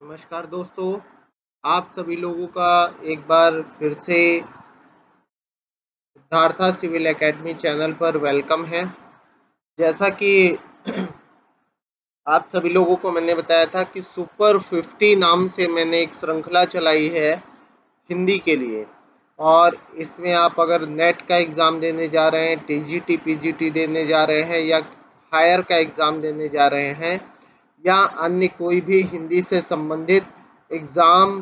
नमस्कार दोस्तों, आप सभी लोगों का एक बार फिर से सिद्धार्था सिविल एकेडमी चैनल पर वेलकम है। जैसा कि आप सभी लोगों को मैंने बताया था कि सुपर 50 नाम से मैंने एक श्रृंखला चलाई है हिंदी के लिए। और इसमें आप अगर नेट का एग्ज़ाम देने जा रहे हैं, टीजीटी पीजीटी देने जा रहे हैं या हायर का एग्ज़ाम देने जा रहे हैं या अन्य कोई भी हिंदी से संबंधित एग्ज़ाम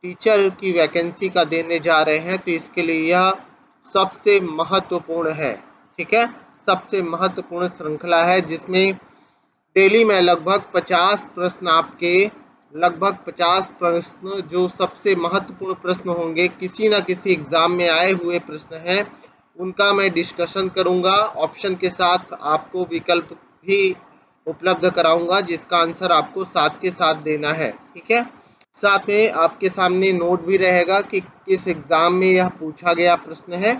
टीचर की वैकेंसी का देने जा रहे हैं, तो इसके लिए यह सबसे महत्वपूर्ण है। ठीक है, सबसे महत्वपूर्ण श्रृंखला है जिसमें डेली में लगभग 50 प्रश्न आपके लगभग 50 प्रश्न जो सबसे महत्वपूर्ण प्रश्न होंगे, किसी न किसी एग्ज़ाम में आए हुए प्रश्न हैं, उनका मैं डिस्कशन करूंगा। ऑप्शन के साथ आपको विकल्प भी उपलब्ध कराऊंगा जिसका आंसर आपको साथ के साथ देना है। ठीक है, साथ में आपके सामने नोट भी रहेगा कि किस एग्ज़ाम में यह पूछा गया प्रश्न है,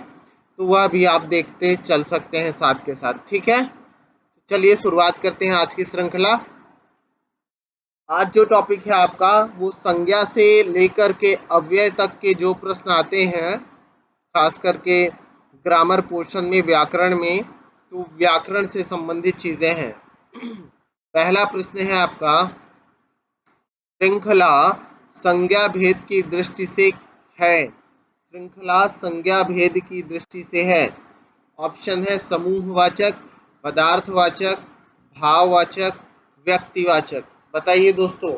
तो वह भी आप देखते चल सकते हैं साथ के साथ। ठीक है, चलिए शुरुआत करते हैं आज की श्रृंखला। आज जो टॉपिक है आपका वो संज्ञा से लेकर के अव्यय तक के जो प्रश्न आते हैं, खास करके ग्रामर पोर्शन में, व्याकरण में, तो व्याकरण से संबंधित चीजें हैं। पहला प्रश्न है आपका, श्रृंखला संज्ञा भेद की दृष्टि से है। श्रृंखला संज्ञा भेद की दृष्टि से है। ऑप्शन है समूहवाचक, पदार्थवाचक, भाववाचक, व्यक्तिवाचक। बताइए दोस्तों।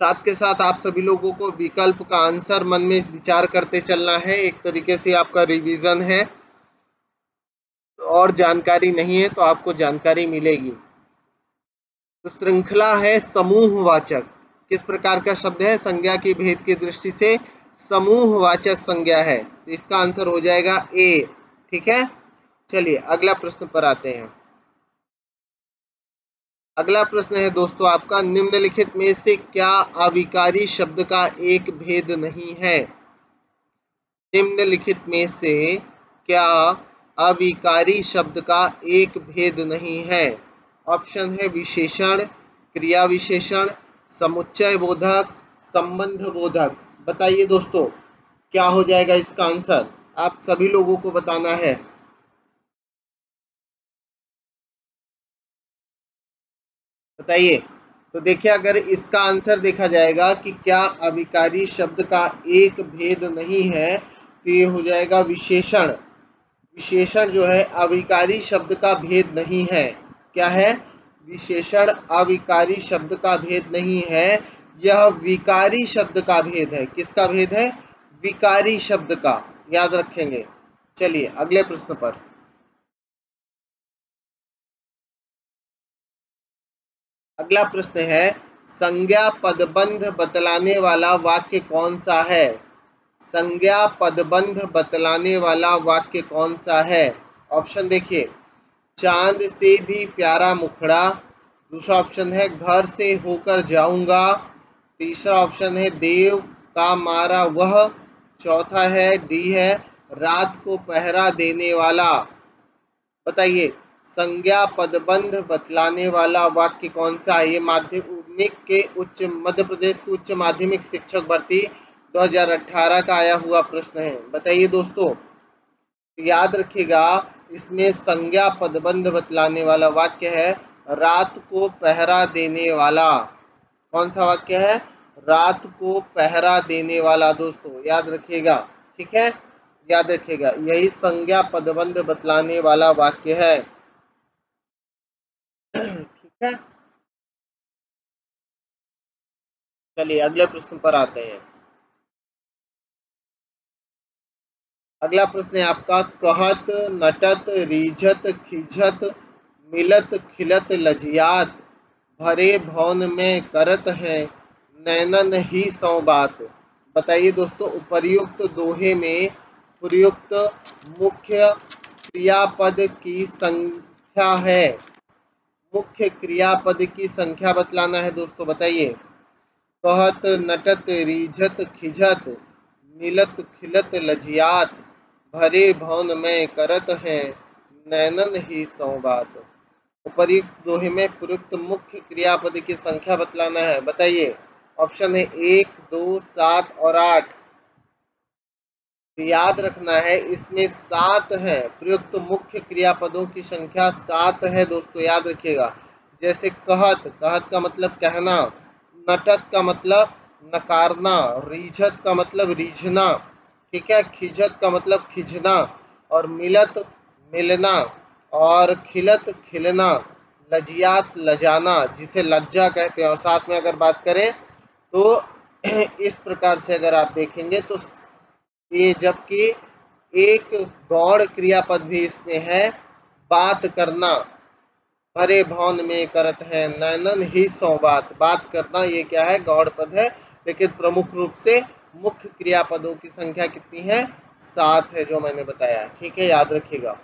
साथ के साथ आप सभी लोगों को विकल्प का आंसर मन में विचार करते चलना है। एक तरीके से आपका रिवीजन है और जानकारी नहीं है तो आपको जानकारी मिलेगी। तो श्रृंखला है समूहवाचक। किस प्रकार का शब्द है? संज्ञा की भेद की दृष्टि से समूहवाचक संज्ञा है, तो इसका आंसर हो जाएगा ए। ठीक है, चलिए अगला प्रश्न पर आते हैं। अगला प्रश्न है दोस्तों आपका, निम्नलिखित में से क्या अविकारी शब्द का एक भेद नहीं है? निम्नलिखित में से क्या अविकारी शब्द का एक भेद नहीं है? ऑप्शन है विशेषण, क्रिया विशेषण, समुच्चय बोधक, संबंध बोधक। बताइए दोस्तों, क्या हो जाएगा इसका आंसर? आप सभी लोगों को बताना है। बताइए। तो देखिए, अगर इसका आंसर देखा जाएगा कि क्या अविकारी शब्द का एक भेद नहीं है, तो ये हो जाएगा विशेषण। विशेषण जो है अविकारी शब्द का भेद नहीं है। क्या है? विशेषण अविकारी शब्द का भेद नहीं है, यह विकारी शब्द का भेद है। किसका भेद है? विकारी शब्द का। याद रखेंगे। चलिए अगले प्रश्न पर। अगला प्रश्न है, संज्ञा पदबंध बतलाने वाला वाक्य कौन सा है? संज्ञा पदबंध बतलाने वाला वाक्य कौन सा है? ऑप्शन देखिए, चांद से भी प्यारा मुखड़ा। दूसरा ऑप्शन है घर से होकर जाऊंगा। तीसरा ऑप्शन है देव का मारा वह। चौथा है डी है रात को पहरा देने वाला। बताइए, संज्ञा पदबंध बतलाने वाला वाक्य कौन सा है? ये माध्यमिक के उच्च मध्य प्रदेश के उच्च माध्यमिक शिक्षक भर्ती 2018 का आया हुआ प्रश्न है। बताइए दोस्तों। याद रखिएगा, इसमें संज्ञा पदबंध बतलाने वाला वाक्य है रात को पहरा देने वाला। कौन सा वाक्य है? रात को पहरा देने वाला। दोस्तों याद रखिएगा। ठीक है, याद रखिएगा, यही संज्ञा पदबंध बतलाने वाला वाक्य है। ठीक है, चलिए अगले प्रश्न पर आते हैं। अगला प्रश्न है आपका, कहत नटत रीझत खिझत मिलत खिलत लजियात भरे भवन में करत हैं नैनन ही सौ बात। बताइए दोस्तों, उपर्युक्त दोहे में प्रयुक्त मुख्य क्रियापद की संख्या है। मुख्य क्रियापद की संख्या बतलाना है दोस्तों। बताइए। कहत नटत रीझत खिझत मिलत खिलत लजियात भरे भवन में करत हैं नैनन ही सौ बात। उपर्युक्त दोहे में प्रयुक्त मुख्य क्रियापद की संख्या बतलाना है। बताइए। ऑप्शन है 1, 2, 7 और 8। याद रखना है इसमें 7 है, प्रयुक्त मुख्य क्रियापदों की संख्या 7 है दोस्तों, याद रखिएगा। जैसे कहत, कहत का मतलब कहना, नटत का मतलब नकारना, रीझत का मतलब रीझना, ठीक है, खिजत का मतलब खिजना, और मिलत मिलना, और खिलत खिलना, लजियात लजाना, जिसे लज्जा कहते हैं। और साथ में अगर बात करें तो इस प्रकार से अगर आप देखेंगे तो ये, जबकि एक गौड़ क्रियापद भी इसमें है, बात करना, भरे भवन में करत है नैनन ही सौ बात, बात करना ये क्या है, गौड़ पद है। लेकिन प्रमुख रूप से मुख्य क्रियापदों की संख्या कितनी है, 7 है, जो मैंने बताया। ठीक है, याद रखिएगा।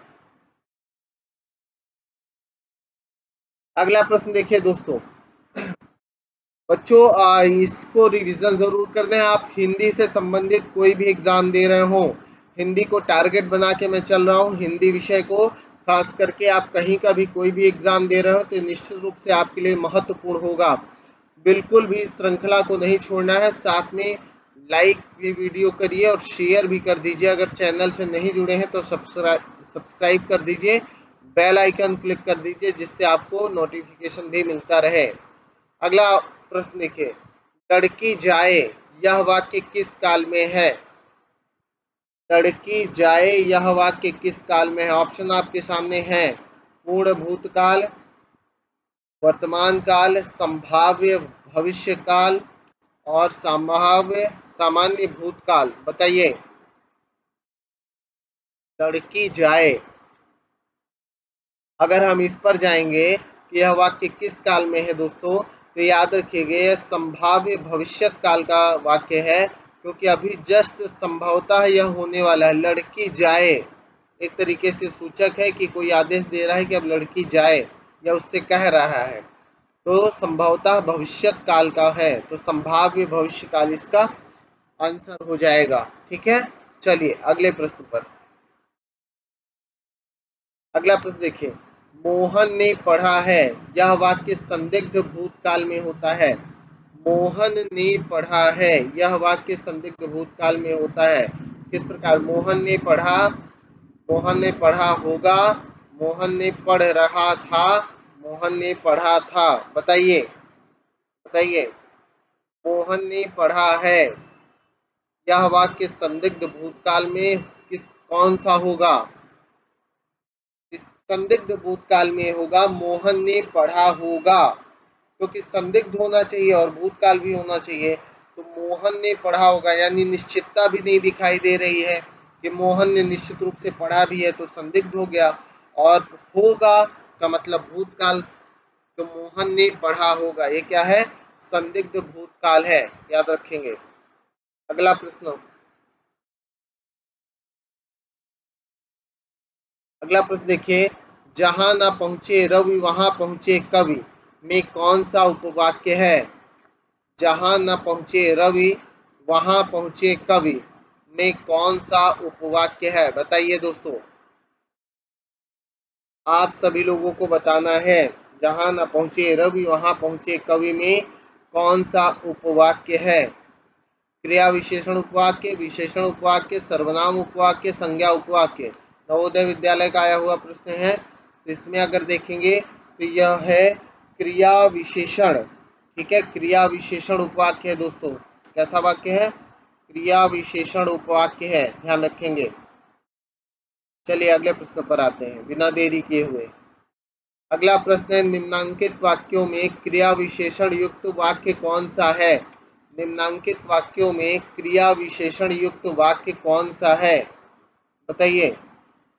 अगला प्रश्न देखिए दोस्तों। बच्चों इसको रिवीजन जरूर कर दें। आप हिंदी से संबंधित कोई भी एग्जाम दे रहे हो, हिंदी को टारगेट बना के मैं चल रहा हूँ, हिंदी विषय को खास करके आप कहीं का भी कोई भी एग्जाम दे रहे हो तो निश्चित रूप से आपके लिए महत्वपूर्ण होगा। बिल्कुल भी इस श्रृंखला को नहीं छोड़ना है। साथ में लाइक भी वीडियो करिए और शेयर भी कर दीजिए। अगर चैनल से नहीं जुड़े हैं तो सब्सक्राइब कर दीजिए, बेल आइकन क्लिक कर दीजिए, जिससे आपको नोटिफिकेशन भी मिलता रहे। अगला प्रश्न देखिए। लड़की जाए यह वाक्य किस काल में है? लड़की जाए यह वाक्य किस काल में है? ऑप्शन आपके सामने है। पूर्ण भूतकाल, वर्तमान काल, संभाव्य भविष्य काल, और संभाव्य सामान्य भूतकाल। बताइए। लड़की जाए, अगर हम इस पर जाएंगे कि यह वाक्य किस काल में है दोस्तों, तो याद रखिएगा यह संभाव्य भविष्यत काल का वाक्य है, क्योंकि अभी जस्ट संभवतः यह होने वाला है। लड़की जाए एक तरीके से सूचक है कि कोई आदेश दे रहा है कि अब लड़की जाए, या उससे कह रहा है, तो संभवतः भविष्यत काल का है, तो संभाव्य भविष्य काल इसका आंसर हो जाएगा। ठीक है, चलिए अगले प्रश्न पर। अगला प्रश्न देखिए। मोहन ने पढ़ा है यह वाक्य संदिग्ध भूतकाल में होता है। मोहन ने पढ़ा है यह वाक्य संदिग्ध भूतकाल में होता है। किस प्रकार? मोहन ने पढ़ा, मोहन ने पढ़ा होगा, मोहन ने पढ़ रहा था, मोहन ने पढ़ा था। बताइए, बताइए। मोहन ने पढ़ा है यह वाक्य संदिग्ध भूतकाल में कौन सा होगा? इस संदिग्ध भूतकाल में होगा मोहन ने पढ़ा होगा, क्योंकि संदिग्ध होना चाहिए और भूतकाल भी होना चाहिए। तो मोहन ने पढ़ा होगा, यानी निश्चितता भी नहीं दिखाई दे रही है कि मोहन ने निश्चित रूप से पढ़ा भी है, तो संदिग्ध हो गया। और होगा का मतलब भूतकाल, तो मोहन ने पढ़ा होगा, ये क्या है? संदिग्ध भूतकाल है, याद रखेंगे। अगला प्रश्न। अगला प्रश्न देखिए। जहां ना पहुंचे रवि वहां पहुंचे कवि में कौन सा उपवाक्य है? जहां न पहुंचे रवि वहां पहुंचे कवि में कौन सा उपवाक्य है? बताइए दोस्तों, आप सभी लोगों को बताना है। जहां न पहुंचे रवि वहां पहुंचे कवि में कौन सा उपवाक्य है? क्रिया विशेषण उपवाक्य, विशेषण उपवाक्य, सर्वनाम उपवाक्य, संज्ञा उपवाक्य। नवोदय विद्यालय का आया हुआ प्रश्न है, तो इसमें अगर देखेंगे तो यह है क्रिया विशेषण। ठीक है, क्रिया विशेषण उपवाक्य है दोस्तों। कैसा वाक्य है? क्रिया विशेषण उपवाक्य है, ध्यान रखेंगे। चलिए अगले प्रश्न पर आते हैं बिना देरी किए हुए। अगला प्रश्न है, निम्नांकित वाक्यों में क्रिया विशेषण युक्त वाक्य कौन सा है? निम्नांकित वाक्यों में क्रिया विशेषण युक्त वाक्य कौन सा है? बताइए।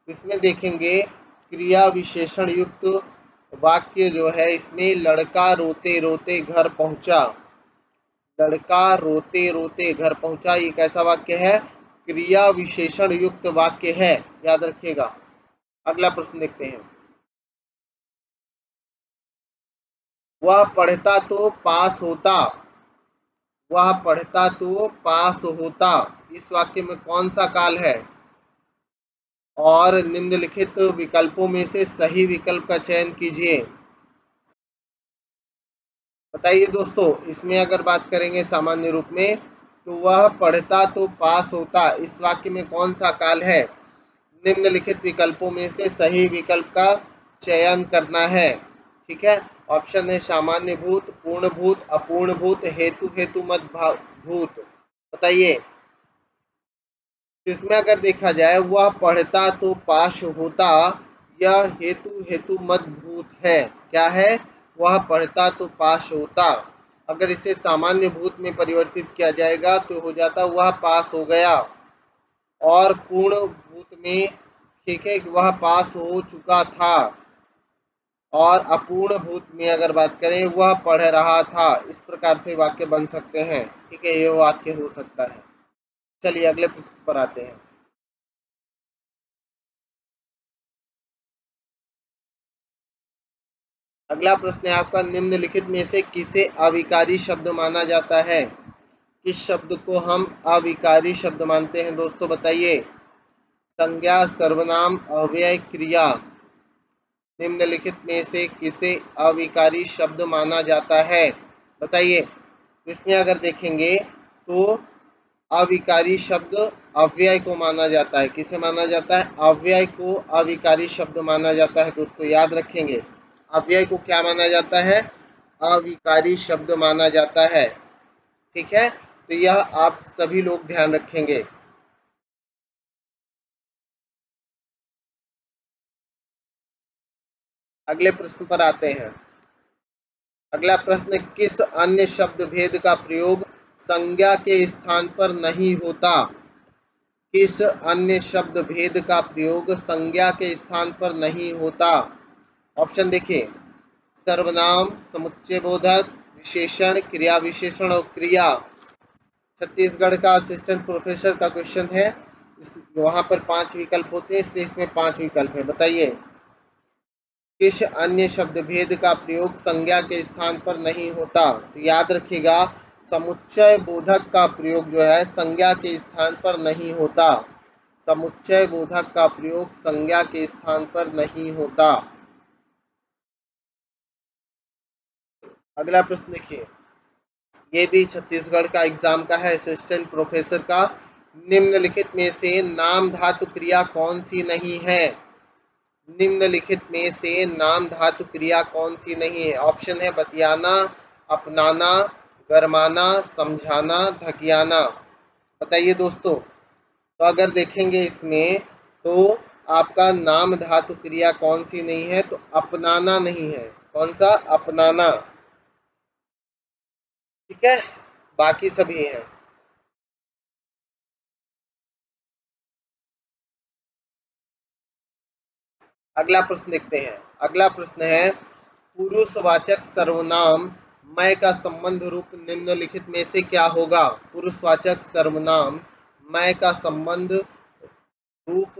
इसमें देखेंगे क्रिया विशेषण युक्त वाक्य जो है, इसमें लड़का रोते रोते घर पहुंचा। लड़का रोते रोते घर पहुंचा, ये कैसा वाक्य है? क्रिया विशेषण युक्त वाक्य है, याद रखिएगा। अगला प्रश्न देखते हैं। वह पढ़ता तो पास होता, वह पढ़ता तो पास होता, इस वाक्य में कौन सा काल है? और निम्नलिखित विकल्पों में से सही विकल्प का चयन कीजिए। बताइए दोस्तों, इसमें अगर बात करेंगे सामान्य रूप में, तो वह पढ़ता तो पास होता, इस वाक्य में कौन सा काल है? निम्नलिखित विकल्पों में से सही विकल्प का चयन करना है। ठीक है, ऑप्शन है सामान्य भूत, पूर्ण भूत, अपूर्ण भूत, हेतु हेतु मत भूत। बताइए, इसमें अगर देखा जाए वह पढ़ता तो पास होता, यह हेतु हेतु मत भूत है। क्या है? वह पढ़ता तो पास होता। अगर इसे सामान्य भूत में परिवर्तित किया जाएगा तो हो जाता वह पास हो गया। और पूर्ण भूत में, ठीक है, वह पास हो चुका था। और अपूर्ण भूत में अगर बात करें वह पढ़ रहा था। इस प्रकार से वाक्य बन सकते हैं। ठीक है, ये वाक्य हो सकता है। चलिए अगले प्रश्न पर आते हैं। अगला प्रश्न है आपका, निम्नलिखित में से किसे अविकारी शब्द माना जाता है? किस शब्द को हम अविकारी शब्द मानते हैं दोस्तों? बताइए। संज्ञा, सर्वनाम, अव्यय, क्रिया। निम्नलिखित में से किसे अविकारी शब्द माना जाता है? बताइए। इसमें अगर देखेंगे तो अविकारी शब्द अव्यय को माना जाता है। किसे माना जाता है? अव्यय को अविकारी शब्द माना जाता है। दोस्तों याद रखेंगे, अव्यय को क्या माना जाता है? अविकारी शब्द माना जाता है। ठीक है, तो यह आप सभी लोग ध्यान रखेंगे। अगले प्रश्न पर आते हैं। अगला प्रश्न, किस अन्य शब्द भेद का प्रयोग संज्ञा के स्थान पर नहीं होता? किस अन्य शब्द भेद का प्रयोग संज्ञा के स्थान पर नहीं होता? ऑप्शन देखिए, सर्वनाम, समुच्चय बोधक, विशेषण, क्रिया विशेषण और क्रिया। छत्तीसगढ़ का असिस्टेंट प्रोफेसर का क्वेश्चन है। वहां पर 5 विकल्प होते हैं, इसलिए इसमें 5 विकल्प है। बताइए, किस अन्य शब्द भेद का प्रयोग संज्ञा के स्थान पर नहीं होता? तो याद रखिएगा, समुच्चय बोधक का प्रयोग जो है संज्ञा के स्थान पर नहीं होता। समुच्चय बोधक का प्रयोग संज्ञा के स्थान पर नहीं होता। अगला प्रश्न देखिए, ये भी छत्तीसगढ़ का एग्जाम का है, असिस्टेंट प्रोफेसर का। निम्नलिखित में से नाम धातु क्रिया कौन सी नहीं है? निम्नलिखित में से नाम धातु क्रिया कौन सी नहीं है? ऑप्शन है बतियाना, अपनाना, गरमाना, समझाना, ढकियाना। बताइए दोस्तों, तो अगर देखेंगे इसमें, तो आपका नाम धातु क्रिया कौन सी नहीं है? तो अपनाना नहीं है। कौन सा? अपनाना। ठीक है, बाकी सभी हैं। अगला प्रश्न देखते हैं। अगला प्रश्न है, पुरुषवाचक सर्वनाम मैं का संबंध रूप निम्नलिखित में से क्या होगा? पुरुषवाचक सर्वनाम मैं का संबंध रूप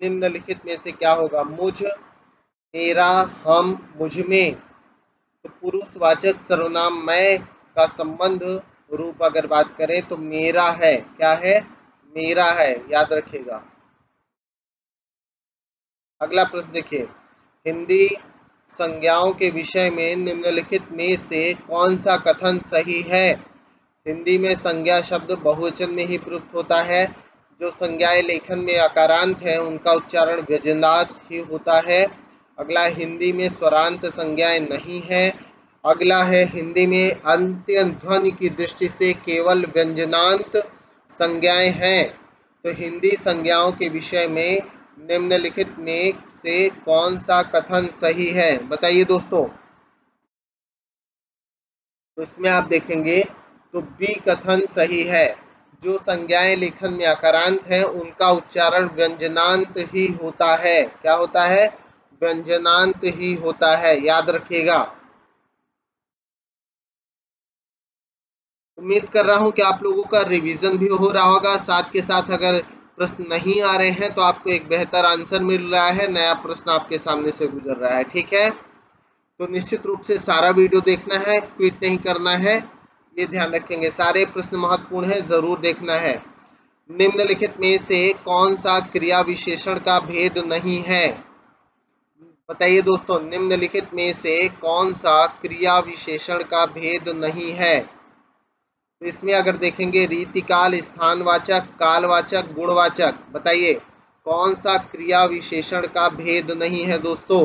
निम्नलिखित में से क्या होगा? मुझ, मेरा, हम, मुझ में। तो पुरुषवाचक सर्वनाम मैं का संबंध रूप अगर बात करें तो मेरा है। क्या है? मेरा है, याद रखिएगा। अगला प्रश्न देखिए, हिंदी संज्ञाओं के विषय में निम्नलिखित में से कौन सा कथन सही है? हिंदी में संज्ञा शब्द बहुवचन में ही प्रयुक्त होता है। जो संज्ञाएं लेखन में अकारांत हैं उनका उच्चारण व्यंजनात् ही होता है। अगला, हिंदी में स्वरांत संज्ञाएं नहीं हैं। अगला है, हिंदी में अंत्य ध्वनि की दृष्टि से केवल व्यंजनांत संज्ञाएं हैं। तो हिंदी संज्ञाओं के विषय में निम्नलिखित में से कौन सा कथन सही है? बताइए दोस्तों। तो इसमें आप देखेंगे तो बी कथन सही है। जो संज्ञाएं लेखन में अकारांत हैं उनका उच्चारण व्यंजनांत ही होता है। क्या होता है? व्यंजनांत ही होता है, याद रखिएगा। उम्मीद कर रहा हूं कि आप लोगों का रिवीजन भी हो रहा होगा। साथ के साथ अगर प्रश्न नहीं आ रहे हैं तो आपको एक बेहतर आंसर मिल रहा है, नया प्रश्न आपके सामने से गुजर रहा है। ठीक है, तो निश्चित रूप से सारा वीडियो देखना है, क्विट नहीं करना है, ये ध्यान रखेंगे। सारे प्रश्न महत्वपूर्ण है, जरूर देखना है। निम्नलिखित में से कौन सा क्रिया विशेषण का भेद नहीं है? बताइए दोस्तों, निम्नलिखित में से कौन सा क्रिया विशेषण का भेद नहीं है? तो इसमें अगर देखेंगे रीतिकाल, स्थानवाचक, कालवाचक, गुणवाचक, बताइए कौन सा क्रिया विशेषण का भेद नहीं है दोस्तों?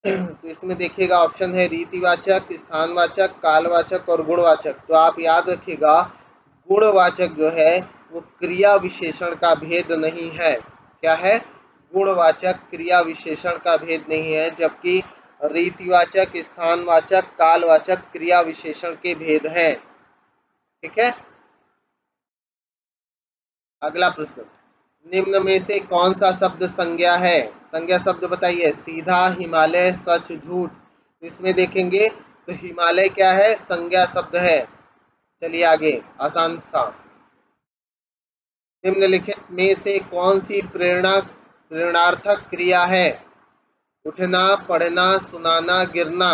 तो इसमें देखिएगा ऑप्शन है रीतिवाचक, स्थानवाचक, कालवाचक और गुणवाचक। तो आप याद रखिएगा गुणवाचक जो है वो क्रिया विशेषण का भेद नहीं है। क्या है? गुणवाचक क्रिया विशेषण का भेद नहीं है, जबकि रीतिवाचक, स्थानवाचक, कालवाचक क्रिया विशेषण के भेद हैं। ठीक है। अगला प्रश्न, निम्न में से कौन सा शब्द संज्ञा है? संज्ञा शब्द बताइए। सीधा, हिमालय, सच, झूठ। इसमें देखेंगे तो हिमालय क्या है? संज्ञा शब्द है। चलिए आगे, आसान सा। निम्नलिखित में से कौन सी प्रेरणार्थक क्रिया है? उठना, पढ़ना, सुनाना, गिरना।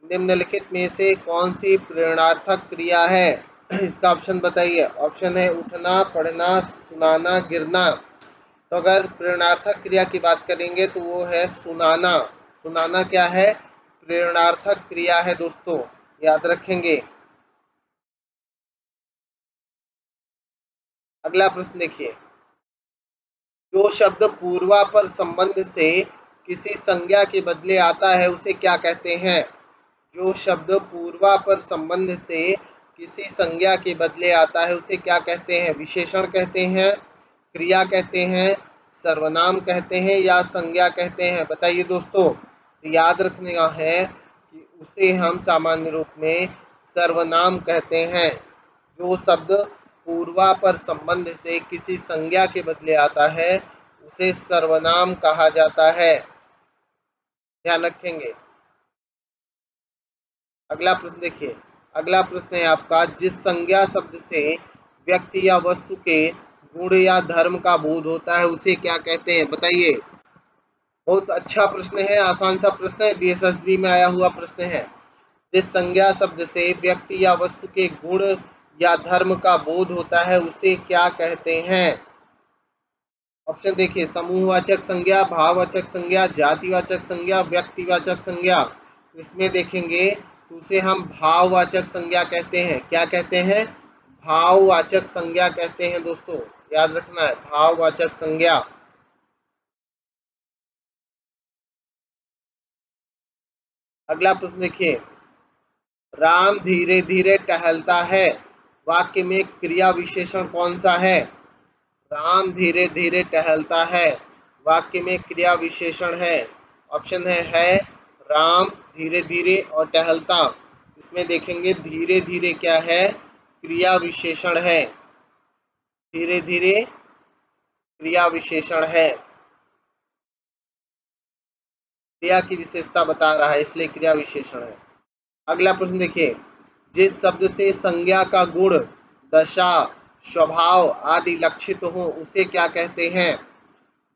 निम्नलिखित में से कौन सी प्रेरणार्थक क्रिया है? इसका ऑप्शन बताइए। ऑप्शन है उठना, पढ़ना, सुनाना, गिरना। तो अगर प्रेरणार्थक क्रिया की बात करेंगे तो वो है सुनाना। सुनाना क्या है? प्रेरणार्थक क्रिया है दोस्तों, याद रखेंगे। अगला प्रश्न देखिए, जो शब्द पूर्वापर संबंध से किसी संज्ञा के बदले आता है उसे क्या कहते हैं? जो शब्द पूर्वापर संबंध से किसी संज्ञा के बदले आता है उसे क्या कहते हैं? विशेषण कहते हैं, क्रिया कहते हैं, सर्वनाम कहते हैं या संज्ञा कहते हैं? बताइए दोस्तों। तो याद रखने का है कि उसे हम सामान्य रूप में सर्वनाम कहते हैं। जो शब्द पूर्वापर संबंध से किसी संज्ञा के बदले आता है उसे सर्वनाम कहा जाता है। ध्यान रखेंगे। अगला प्रश्न देखिए, अगला प्रश्न है आपका, जिस संज्ञा शब्द से व्यक्ति या वस्तु के गुण या धर्म का बोध होता है उसे क्या कहते हैं? बताइए। बहुत अच्छा प्रश्न है, आसान सा प्रश्न है, बीएसएसबी में आया हुआ प्रश्न है। जिस संज्ञा शब्द से व्यक्ति या वस्तु के गुण या धर्म का बोध होता है उसे क्या कहते हैं? ऑप्शन देखिए, समूहवाचक संज्ञा, भाववाचक संज्ञा, जातिवाचक संज्ञा, व्यक्तिवाचक संज्ञा। इसमें देखेंगे तो उसे हम भाववाचक संज्ञा कहते हैं। क्या कहते हैं? भाववाचक संज्ञा कहते हैं दोस्तों, याद रखना है, भाववाचक संज्ञा। अगला प्रश्न देखिए, राम धीरे धीरे टहलता है, वाक्य में क्रिया विशेषण कौन सा है? राम धीरे धीरे टहलता है, वाक्य में क्रिया विशेषण है। ऑप्शन है राम, धीरे धीरे और टहलता। इसमें देखेंगे धीरे धीरे क्या है? क्रिया विशेषण है। धीरे धीरे क्रिया विशेषण है, क्रिया की विशेषता बता रहा है इसलिए क्रिया विशेषण है। अगला प्रश्न देखिए, जिस शब्द से संज्ञा का गुण, दशा, स्वभाव आदि लक्षित हो उसे क्या कहते हैं?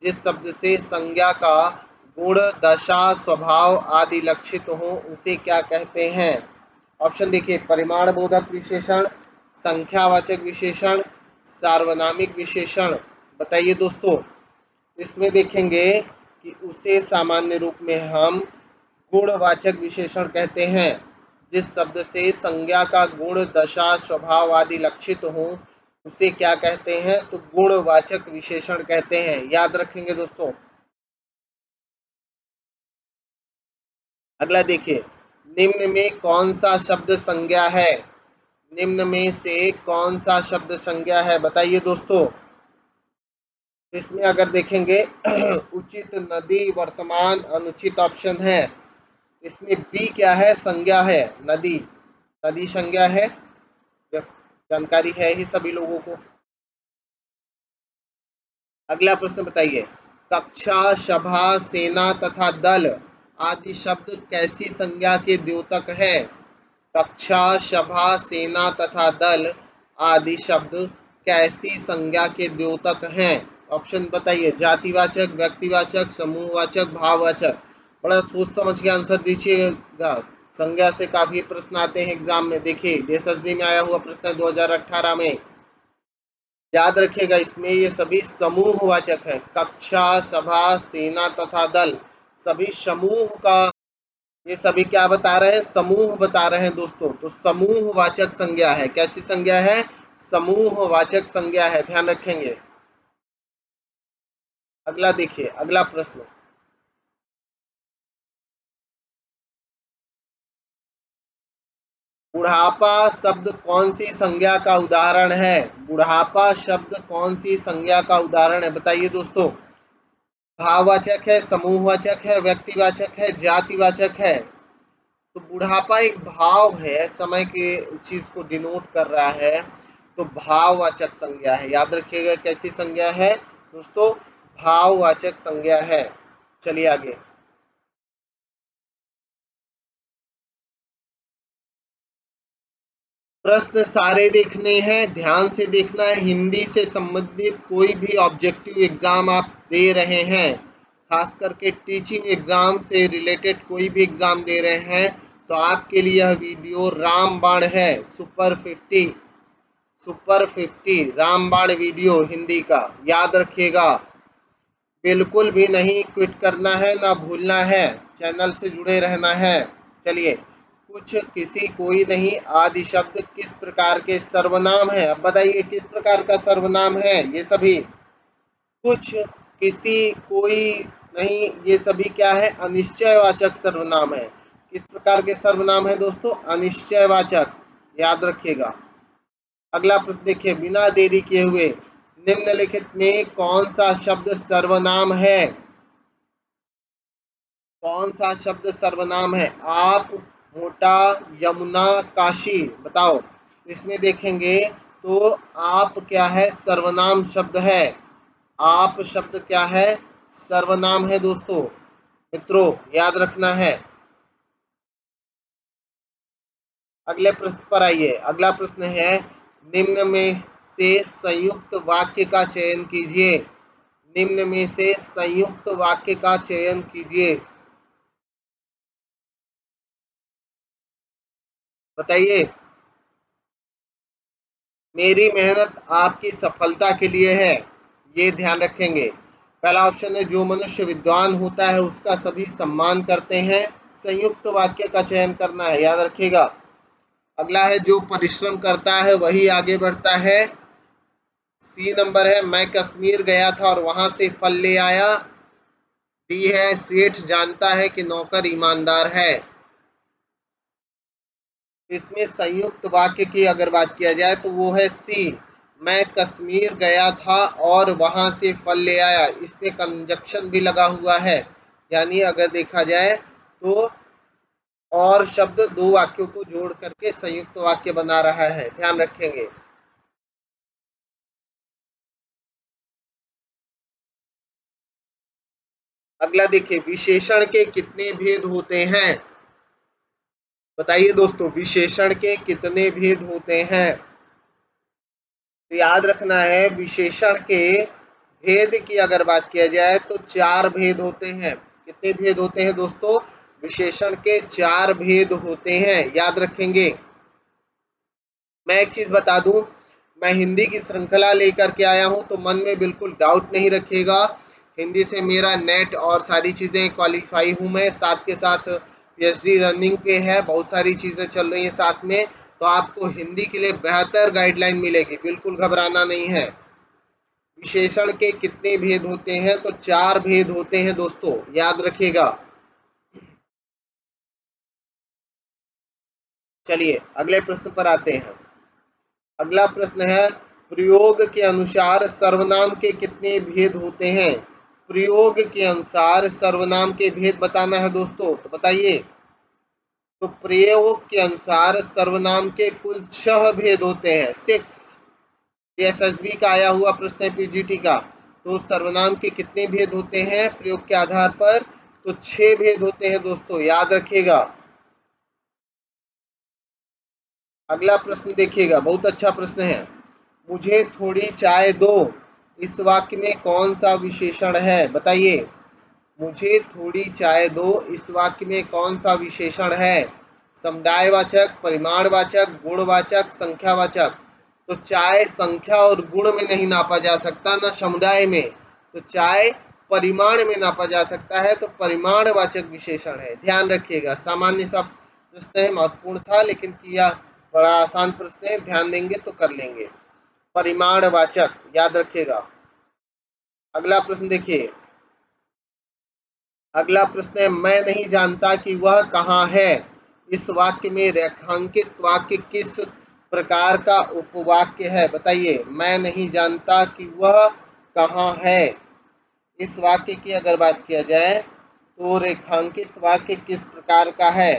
जिस शब्द से संज्ञा का गुण, दशा, स्वभाव आदि लक्षित हो उसे क्या कहते हैं? ऑप्शन देखिए, परिमाण बोधक विशेषण, संख्यावाचक विशेषण, सार्वनामिक विशेषण। बताइए दोस्तों। इसमें देखेंगे कि उसे सामान्य रूप में हम गुणवाचक विशेषण कहते हैं। जिस शब्द से संज्ञा का गुण, दशा, स्वभाव आदि लक्षित हो उसे क्या कहते हैं? तो गुणवाचक विशेषण कहते हैं, याद रखेंगे दोस्तों। अगला देखिए, निम्न में कौन सा शब्द संज्ञा है? निम्न में से कौन सा शब्द संज्ञा है? बताइए दोस्तों। इसमें अगर देखेंगे उचित, नदी, वर्तमान, अनुचित ऑप्शन है। इसमें बी क्या है? संज्ञा है, नदी। नदी संज्ञा है, जानकारी है ही सभी लोगों को। अगला प्रश्न बताइए, कक्षा, सभा, सेना तथा दल आदि शब्द कैसी संज्ञा के द्योतक है? कक्षा, सभा, सेना तथा दल आदि शब्द कैसी संज्ञा के द्योतक हैं? ऑप्शन बताइए। जातिवाचक, व्यक्तिवाचक, समूहवाचक, भाववाचक। बड़ा सोच समझ के आंसर दीजिएगा, संज्ञा से काफी प्रश्न आते हैं एग्जाम में। देखिए एसएसबी में आया हुआ प्रश्न है 2018 में। याद रखिएगा इसमें ये सभी समूहवाचक है। कक्षा, सभा, सेना तथा दल, सभी समूह का, ये सभी क्या बता रहे हैं? समूह बता रहे हैं दोस्तों। तो समूहवाचक संज्ञा है। कैसी संज्ञा है? समूहवाचक संज्ञा है, ध्यान रखेंगे। अगला देखिए, अगला प्रश्न, बुढ़ापा शब्द कौन सी संज्ञा का उदाहरण है? बुढ़ापा शब्द कौन सी संज्ञा का उदाहरण है? बताइए दोस्तों। भाववाचक है, समूहवाचक है, व्यक्तिवाचक है, जातिवाचक है? तो बुढ़ापा एक भाव है, समय के चीज को डिनोट कर रहा है, तो भाववाचक संज्ञा है। याद रखिएगा कैसी संज्ञा है दोस्तों? भाववाचक संज्ञा है। चलिए आगे। प्रश्न सारे देखने हैं, ध्यान से देखना है। हिंदी से संबंधित कोई भी ऑब्जेक्टिव एग्जाम आप दे रहे हैं, खास करके टीचिंग एग्जाम से रिलेटेड कोई भी एग्जाम दे रहे हैं, तो आपके लिए यह वीडियो रामबाण है। सुपर 50 रामबाण वीडियो हिंदी का, याद रखिएगा। बिल्कुल भी नहीं क्विट करना है, ना भूलना है, चैनल से जुड़े रहना है। चलिए, कुछ, किसी, कोई नहीं आदि शब्द किस प्रकार के सर्वनाम है? अब बताइए किस प्रकार का सर्वनाम है ये सभी? कुछ, किसी, कोई नहीं, ये सभी क्या है? अनिश्चयवाचक सर्वनाम है। किस प्रकार के सर्वनाम है दोस्तों? अनिश्चयवाचक, याद रखिएगा। अगला प्रश्न देखिए, बिना देरी किए हुए निम्नलिखित में कौन सा शब्द सर्वनाम है? कौन सा शब्द सर्वनाम है? आप, मोटा, यमुना, काशी, बताओ। इसमें देखेंगे तो आप क्या है? सर्वनाम शब्द है। आप शब्द क्या है? सर्वनाम है दोस्तों। मित्रों याद रखना है। अगले प्रश्न पर आइए। अगला प्रश्न है, निम्न में से संयुक्त वाक्य का चयन कीजिए। निम्न में से संयुक्त वाक्य का चयन कीजिए, बताइए। मेरी मेहनत आपकी सफलता के लिए है, ये ध्यान रखेंगे। पहला ऑप्शन है, जो मनुष्य विद्वान होता है उसका सभी सम्मान करते हैं। संयुक्त वाक्य का चयन करना है, याद रखिएगा। अगला है, जो परिश्रम करता है वही आगे बढ़ता है। सी नंबर है, मैं कश्मीर गया था और वहां से फल ले आया। डी है, सेठ जानता है कि नौकर ईमानदार है। इसमें संयुक्त वाक्य की अगर बात किया जाए तो वो है सी, मैं कश्मीर गया था और वहां से फल ले आया। इसमें कंजक्शन भी लगा हुआ है, यानी अगर देखा जाए तो और शब्द दो वाक्यों को जोड़ करके संयुक्त वाक्य बना रहा है, ध्यान रखेंगे। अगला देखिए, विशेषण के कितने भेद होते हैं? बताइए दोस्तों, विशेषण के कितने भेद होते हैं? तो याद रखना है, विशेषण के भेद की अगर बात किया जाए तो 4 भेद होते हैं। कितने भेद होते हैं दोस्तों? विशेषण के 4 भेद होते हैं, याद रखेंगे। मैं एक चीज बता दूं, मैं हिंदी की श्रृंखला लेकर के आया हूं, तो मन में बिल्कुल डाउट नहीं रखिएगा। हिंदी से मेरा नेट और सारी चीज़ें क्वालिफाई हूं मैं, साथ के साथ पीएचडी रनिंग पे है, बहुत सारी चीज़ें चल रही हैं साथ में। तो आपको हिंदी के लिए बेहतर गाइडलाइन मिलेगी, बिल्कुल घबराना नहीं है। विशेषण के कितने भेद होते हैं? तो 4 भेद होते हैं दोस्तों, याद रखिएगा। चलिए अगले प्रश्न पर आते हैं। अगला प्रश्न है, प्रयोग के अनुसार सर्वनाम के कितने भेद होते हैं? प्रयोग के अनुसार सर्वनाम के भेद बताना है दोस्तों, तो बताइए। तो प्रयोग के अनुसार सर्वनाम के कुल 6 भेद होते हैं, 6। एसएसबी का आया हुआ प्रश्न है, पीजीटी का। तो सर्वनाम के कितने भेद होते हैं प्रयोग के आधार पर? तो 6 भेद होते हैं दोस्तों, याद रखिएगा। अगला प्रश्न देखिएगा, बहुत अच्छा प्रश्न है। मुझे थोड़ी चाय दो, इस वाक्य में कौन सा विशेषण है? बताइए। मुझे थोड़ी चाय दो, इस वाक्य में कौन सा विशेषण है? समुदायवाचक, परिमाणवाचक, गुणवाचक, संख्यावाचक। तो चाय संख्या और गुण में नहीं नापा जा सकता, न समुदाय में। तो चाय परिमाण में नापा जा सकता है, तो परिमाणवाचक विशेषण है। ध्यान रखिएगा, सामान्य सा प्रश्न है, महत्वपूर्ण था लेकिन किया बड़ा आसान प्रश्न है, ध्यान देंगे तो कर लेंगे। परिमाणवाचक याद रखिएगा। अगला प्रश्न देखिए, अगला प्रश्न है, मैं नहीं जानता कि वह कहाँ है। इस वाक्य में रेखांकित वाक्य किस प्रकार का उपवाक्य है? बताइए। मैं नहीं जानता कि वह कहाँ है। इस वाक्य की अगर बात किया जाए तो रेखांकित वाक्य किस प्रकार का है?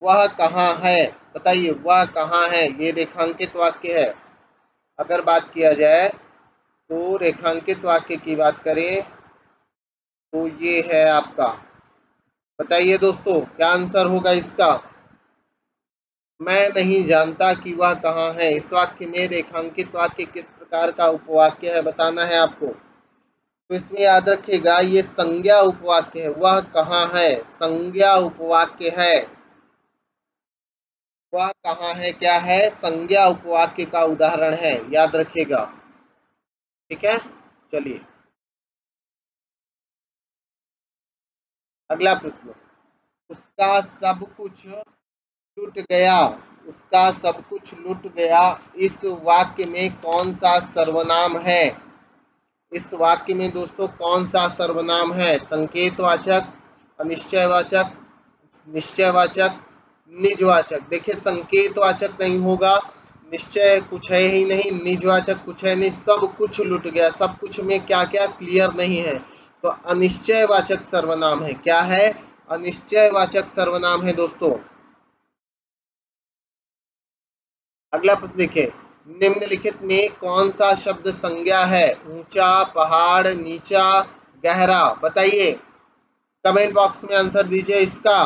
वह कहाँ है? बताइए, वह कहाँ है? ये रेखांकित वाक्य है। अगर बात किया जाए तो रेखांकित वाक्य की बात करें तो ये है आपका। बताइए दोस्तों, क्या आंसर होगा इसका? मैं नहीं जानता कि वह कहाँ है। इस वाक्य में रेखांकित वाक्य किस प्रकार का उपवाक्य है बताना है आपको। तो इसमें याद रखिएगा, ये संज्ञा उपवाक्य है। वह कहाँ है संज्ञा उपवाक्य है। वह कहाँ है क्या है? संज्ञा उपवाक्य का उदाहरण है, याद रखिएगा। ठीक है, चलिए अगला प्रश्न। उसका सब कुछ लुट गया। उसका सब कुछ लुट गया इस वाक्य में कौन सा सर्वनाम है? इस वाक्य में दोस्तों कौन सा सर्वनाम है? संकेतवाचक, अनिश्चयवाचक, निश्चयवाचक, निजवाचक। देखिए, संकेतवाचक नहीं होगा, निश्चय कुछ है ही नहीं, निजवाचक कुछ है नहीं, सब कुछ लुट गया। सब कुछ में क्या क्या क्लियर नहीं है, तो अनिश्चयवाचक सर्वनाम है। क्या है? अनिश्चयवाचक सर्वनाम है दोस्तों। अगला प्रश्न देखिए, निम्नलिखित में कौन सा शब्द संज्ञा है? ऊंचा, पहाड़, नीचा, गहरा। बताइए, कमेंट बॉक्स में आंसर दीजिए इसका।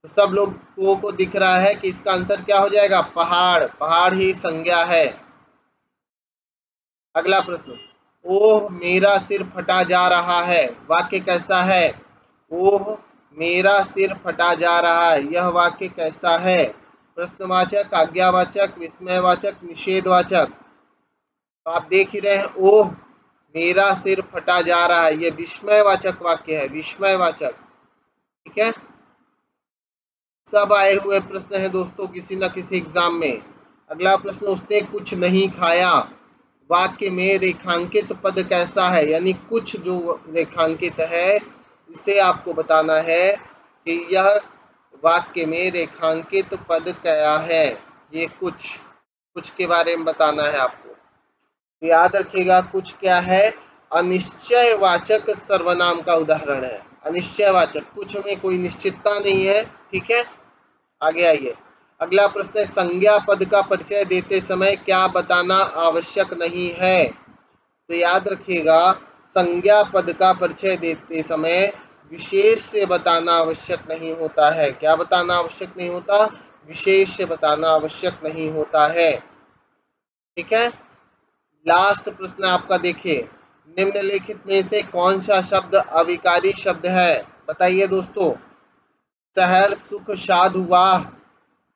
तो सब लोगों को दिख रहा है कि इसका आंसर क्या हो जाएगा? पहाड़। पहाड़ ही संज्ञा है। अगला प्रश्न, ओह मेरा सिर फटा जा रहा है। वाक्य कैसा है? ओह मेरा सिर फटा जा रहा है, यह वाक्य कैसा है? प्रश्नवाचक, आज्ञावाचक, विस्मयवाचक, निषेधवाचक। तो आप देख ही रहे हैं, ओह मेरा सिर फटा जा रहा है, यह विस्मयवाचक वाक्य है, विस्मयवाचक। ठीक है, सब आए हुए प्रश्न है दोस्तों किसी न किसी एग्जाम में। अगला प्रश्न, उसने कुछ नहीं खाया। वाक्य में रेखांकित पद कैसा है? यानी कुछ जो रेखांकित है, इसे आपको बताना है कि यह वाक्य में रेखांकित पद क्या है। ये कुछ के बारे में बताना है आपको। तो याद रखिएगा, कुछ क्या है? अनिश्चयवाचक सर्वनाम का उदाहरण है। अनिश्चयवाचक, कुछ में कोई निश्चितता नहीं है। ठीक है, आगे आइए। अगला प्रश्न है, संज्ञा पद का परिचय देते समय क्या बताना आवश्यक नहीं है? तो याद रखिएगा, संज्ञा पद का परिचय देते समय विशेष से बताना आवश्यक नहीं होता है। क्या बताना आवश्यक नहीं होता? विशेष से बताना आवश्यक नहीं होता है। ठीक है, लास्ट प्रश्न आपका देखिए, निम्नलिखित में से कौन सा शब्द अविकारी शब्द है? बताइए दोस्तों। शहर, सुख, साधु, वाह।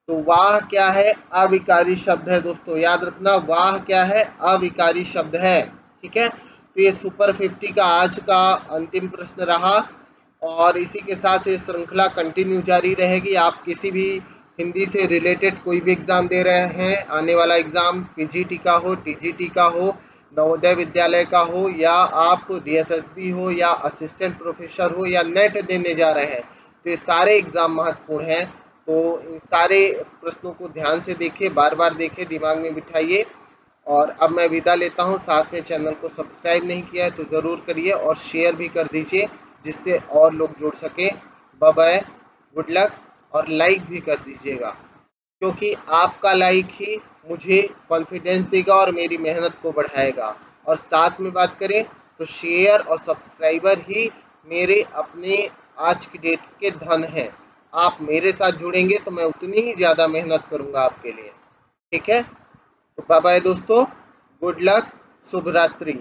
तो वाह क्या है? अविकारी शब्द है दोस्तों, याद रखना, वाह क्या है? अविकारी शब्द है। ठीक है, तो ये सुपर 50 का आज का अंतिम प्रश्न रहा, और इसी के साथ ये श्रृंखला कंटिन्यू जारी रहेगी। आप किसी भी हिंदी से रिलेटेड कोई भी एग्जाम दे रहे हैं, आने वाला एग्जाम पीजीटी का हो, टीजीटी का हो, नवोदय विद्यालय का हो, या आप डीएसएसबी हो, या असिस्टेंट प्रोफेसर हो, या नेट देने जा रहे हैं, तो ये सारे एग्जाम महत्वपूर्ण हैं। तो इन सारे प्रश्नों को ध्यान से देखिए, बार बार देखिए, दिमाग में बिठाइए। और अब मैं विदा लेता हूं। साथ में चैनल को सब्सक्राइब नहीं किया है तो ज़रूर करिए, और शेयर भी कर दीजिए जिससे और लोग जुड़ सके। बाय बाय, गुड लक, और लाइक भी कर दीजिएगा, क्योंकि आपका लाइक ही मुझे कॉन्फिडेंस देगा और मेरी मेहनत को बढ़ाएगा। और साथ में बात करें तो शेयर और सब्सक्राइबर ही मेरे अपने आज की डेट के धन हैं। आप मेरे साथ जुड़ेंगे तो मैं उतनी ही ज़्यादा मेहनत करूँगा आपके लिए। ठीक है, तो बाय बाय दोस्तों, गुड लक, शुभ रात्रि।